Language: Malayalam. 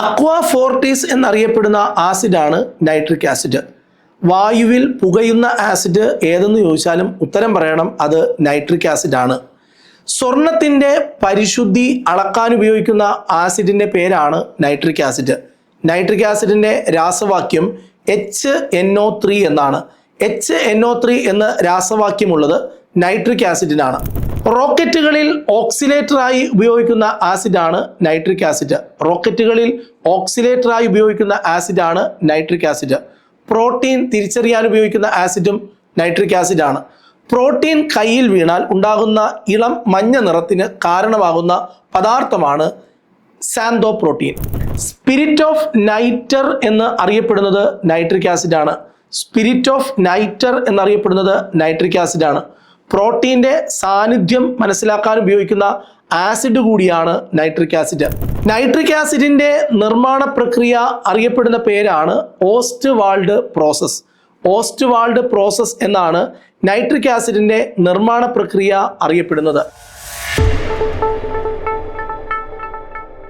അക്വാ ഫോർട്ടീസ് എന്നറിയപ്പെടുന്ന ആസിഡാണ് നൈട്രിക് ആസിഡ്. വായുവിൽ പുകയുന്ന ആസിഡ് ഏതെന്ന് ചോദിച്ചാലും ഉത്തരം പറയണം, അത് നൈട്രിക് ആസിഡ് ആണ്. സ്വർണത്തിൻ്റെ പരിശുദ്ധി അളക്കാൻ ഉപയോഗിക്കുന്ന ആസിഡിൻ്റെ പേരാണ് നൈട്രിക് ആസിഡ്. നൈട്രിക് ആസിഡിൻ്റെ രാസവാക്യം HNO3 എന്നാണ്. HNO3 എന്ന രാസവാക്യമുള്ളത് നൈട്രിക് ആസിഡിനാണ്. റോക്കറ്റുകളിൽ ഓക്സിലേറ്ററായി ഉപയോഗിക്കുന്ന ആസിഡാണ് നൈട്രിക് ആസിഡ്. റോക്കറ്റുകളിൽ ഓക്സിലേറ്ററായി ഉപയോഗിക്കുന്ന ആസിഡാണ് നൈട്രിക് ആസിഡ്. പ്രോട്ടീൻ തിരിച്ചറിയാൻ ഉപയോഗിക്കുന്ന ആസിഡും നൈട്രിക് ആസിഡാണ്. പ്രോട്ടീൻ കയ്യിൽ വീണാൽ ഉണ്ടാകുന്ന ഇളം മഞ്ഞ നിറത്തിന് കാരണമാകുന്ന പദാർത്ഥമാണ് സാന്തോപ്രോട്ടീൻ. സ്പിരിറ്റ് ഓഫ് നൈറ്റർ എന്ന് അറിയപ്പെടുന്നത് നൈട്രിക് ആസിഡാണ്. സ്പിരിറ്റ് ഓഫ് നൈറ്റർ എന്നറിയപ്പെടുന്നത് നൈട്രിക് ആസിഡാണ്. പ്രോട്ടീൻ്റെ സാന്നിധ്യം മനസ്സിലാക്കാൻ ഉപയോഗിക്കുന്ന ആസിഡ് കൂടിയാണ് നൈട്രിക് ആസിഡ്. നൈട്രിക് ആസിഡിൻ്റെ നിർമ്മാണ പ്രക്രിയ അറിയപ്പെടുന്ന പേരാണ് ഓസ്റ്റ്വാൾഡ് പ്രോസസ്സ്. ഓസ്റ്റ്വാൾഡ് പ്രോസസ്സ് എന്നാണ് നൈട്രിക് ആസിഡിൻ്റെ നിർമ്മാണ പ്രക്രിയ അറിയപ്പെടുന്നത്.